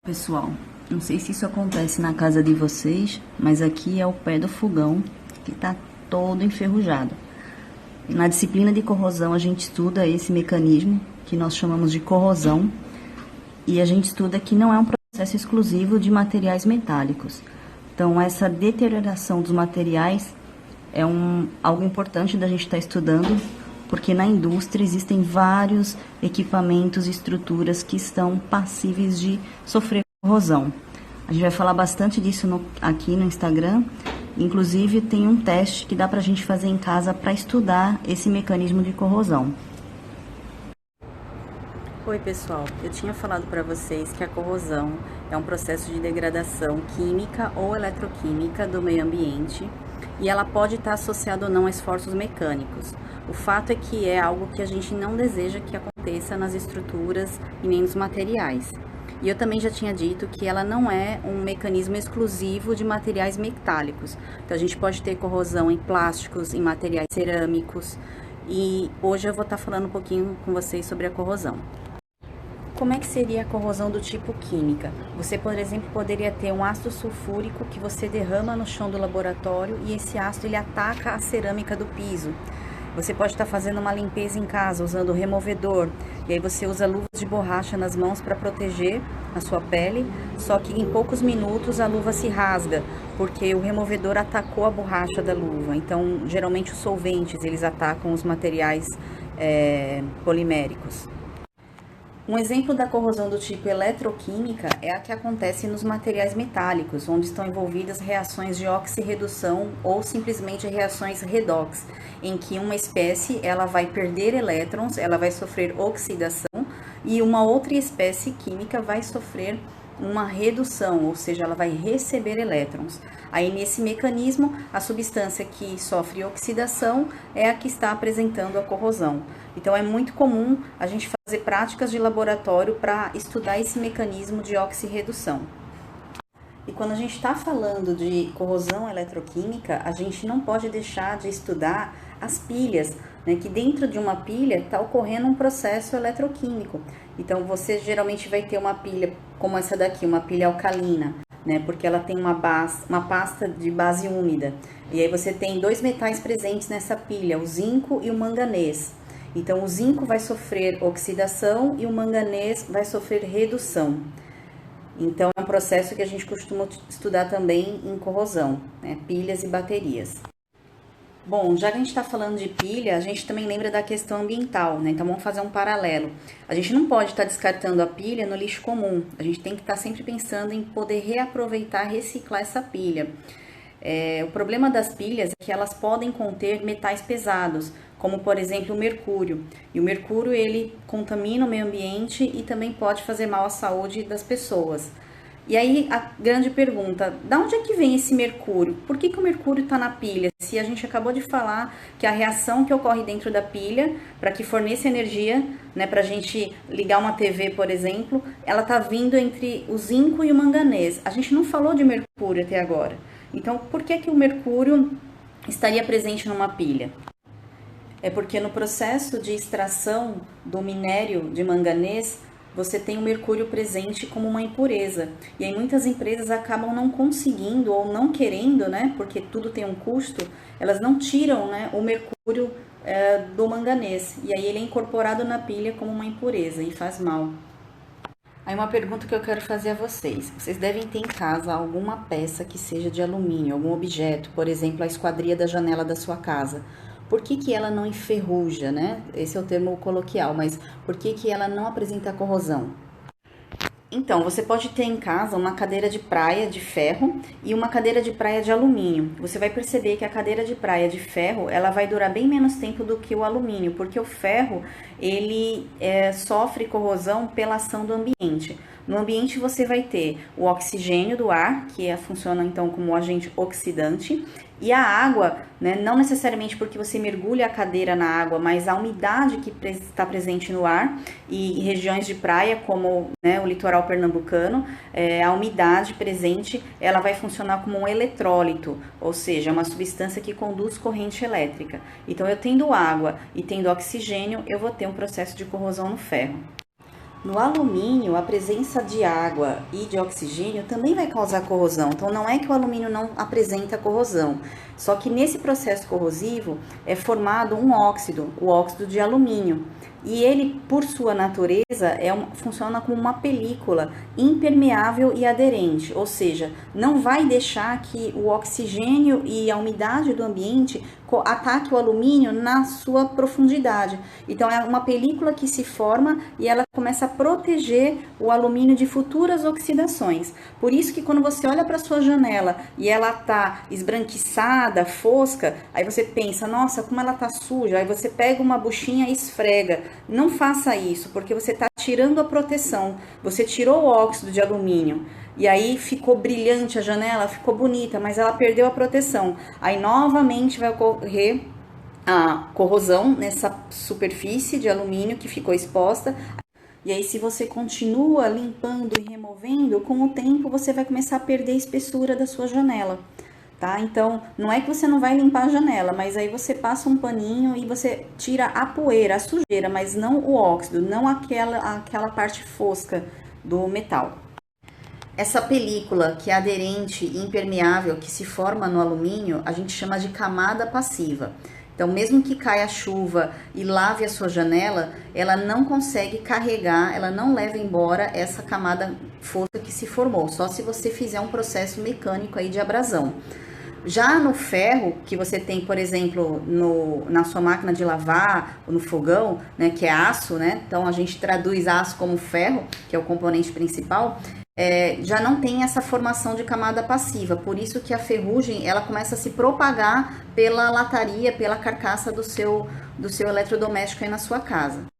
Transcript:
Pessoal, não sei se isso acontece na casa de vocês, mas aqui é o pé do fogão que está todo enferrujado. Na disciplina de corrosão a gente estuda esse mecanismo que nós chamamos de corrosão e a gente estuda que não é um processo exclusivo de materiais metálicos. Então essa deterioração dos materiais é algo importante da gente estar estudando, porque na indústria existem vários equipamentos e estruturas que estão passíveis de sofrer corrosão. A gente vai falar bastante disso aqui no Instagram. Inclusive tem um teste que dá pra gente fazer em casa para estudar esse mecanismo de corrosão. Oi pessoal, eu tinha falado para vocês que a corrosão é um processo de degradação química ou eletroquímica do meio ambiente e ela pode estar associada ou não a esforços mecânicos. O fato é que é algo que a gente não deseja que aconteça nas estruturas e nem nos materiais. E eu também já tinha dito que ela não é um mecanismo exclusivo de materiais metálicos. Então a gente pode ter corrosão em plásticos, em materiais cerâmicos. E hoje eu vou estar falando um pouquinho com vocês sobre a corrosão. Como é que seria a corrosão do tipo química? Você, por exemplo, poderia ter um ácido sulfúrico que você derrama no chão do laboratório e esse ácido ele ataca a cerâmica do piso. Você pode estar fazendo uma limpeza em casa usando o removedor e aí você usa luvas de borracha nas mãos para proteger a sua pele, só que em poucos minutos a luva se rasga porque o removedor atacou a borracha da luva. Então, geralmente os solventes eles atacam os materiais poliméricos. Um exemplo da corrosão do tipo eletroquímica é a que acontece nos materiais metálicos, onde estão envolvidas reações de oxirredução ou simplesmente reações redox, em que uma espécie ela vai perder elétrons, ela vai sofrer oxidação e uma outra espécie química vai sofrer uma redução, ou seja, ela vai receber elétrons. Aí nesse mecanismo, a substância que sofre oxidação é a que está apresentando a corrosão. Então é muito comum a gente fazer práticas de laboratório para estudar esse mecanismo de oxirredução. E quando a gente está falando de corrosão eletroquímica, a gente não pode deixar de estudar as pilhas, né, que dentro de uma pilha está ocorrendo um processo eletroquímico. Então você geralmente vai ter uma pilha como essa daqui, uma pilha alcalina, né, porque ela tem uma pasta de base úmida. E aí você tem dois metais presentes nessa pilha, o zinco e o manganês. Então o zinco vai sofrer oxidação e o manganês vai sofrer redução. Então é um processo que a gente costuma estudar também em corrosão, né, pilhas e baterias. Bom, já que a gente está falando de pilha, a gente também lembra da questão ambiental, né? Então vamos fazer um paralelo. A gente não pode estar descartando a pilha no lixo comum. A gente tem que estar sempre pensando em poder reaproveitar, reciclar essa pilha. O problema das pilhas é que elas podem conter metais pesados, como por exemplo o mercúrio. E o mercúrio ele contamina o meio ambiente e também pode fazer mal à saúde das pessoas. E aí a grande pergunta, da onde é que vem esse mercúrio? Por que o mercúrio está na pilha? Se a gente acabou de falar que a reação que ocorre dentro da pilha, para que forneça energia, né, para a gente ligar uma TV, por exemplo, ela está vindo entre o zinco e o manganês. A gente não falou de mercúrio até agora. Então, por que o mercúrio estaria presente numa pilha? É porque no processo de extração do minério de manganês, você tem o mercúrio presente como uma impureza. E aí muitas empresas acabam não conseguindo ou não querendo, né? Porque tudo tem um custo, elas não tiram, né, o mercúrio do manganês. E aí ele é incorporado na pilha como uma impureza e faz mal. Aí uma pergunta que eu quero fazer a vocês. Vocês devem ter em casa alguma peça que seja de alumínio, algum objeto, por exemplo, a esquadria da janela da sua casa. Por que ela não enferruja, né? Esse é o termo coloquial, mas por que ela não apresenta corrosão? Então, você pode ter em casa uma cadeira de praia de ferro e uma cadeira de praia de alumínio. Você vai perceber que a cadeira de praia de ferro, ela vai durar bem menos tempo do que o alumínio, porque o ferro, ele sofre corrosão pela ação do ambiente. No ambiente você vai ter o oxigênio do ar, que funciona então como agente oxidante, e a água, né, não necessariamente porque você mergulha a cadeira na água, mas a umidade que está presente no ar e regiões de praia, como, né, o litoral pernambucano, a umidade presente, ela vai funcionar como um eletrólito, ou seja, uma substância que conduz corrente elétrica. Então, eu tendo água e tendo oxigênio, eu vou ter um processo de corrosão no ferro. No alumínio, a presença de água e de oxigênio também vai causar corrosão. Então, não é que o alumínio não apresenta corrosão, só que nesse processo corrosivo é formado um óxido, o óxido de alumínio. E ele, por sua natureza, funciona como uma película impermeável e aderente, ou seja, não vai deixar que o oxigênio e a umidade do ambiente ataque o alumínio na sua profundidade. Então, é uma película que se forma e ela começa a proteger o alumínio de futuras oxidações. Por isso que quando você olha para sua janela e ela está esbranquiçada, fosca, aí você pensa, nossa, como ela está suja, aí você pega uma buchinha e esfrega. Não faça isso, porque você está tirando a proteção, você tirou o óxido de alumínio, e aí ficou brilhante a janela, ficou bonita, mas ela perdeu a proteção. Aí novamente vai ocorrer a corrosão nessa superfície de alumínio que ficou exposta. E aí, se você continua limpando e removendo, com o tempo você vai começar a perder a espessura da sua janela. Tá? Então, não é que você não vai limpar a janela, mas aí você passa um paninho e você tira a poeira, a sujeira, mas não o óxido, não aquela parte fosca do metal. Essa película que é aderente e impermeável que se forma no alumínio, a gente chama de camada passiva. Então, mesmo que caia chuva e lave a sua janela, ela não consegue carregar, ela não leva embora essa camada fosca que se formou, só se você fizer um processo mecânico aí de abrasão. Já no ferro, que você tem, por exemplo, na sua máquina de lavar, ou no fogão, né, que é aço, né? Então, a gente traduz aço como ferro, que é o componente principal. Já não tem essa formação de camada passiva, por isso que a ferrugem ela começa a se propagar pela lataria, pela carcaça do seu eletrodoméstico aí na sua casa.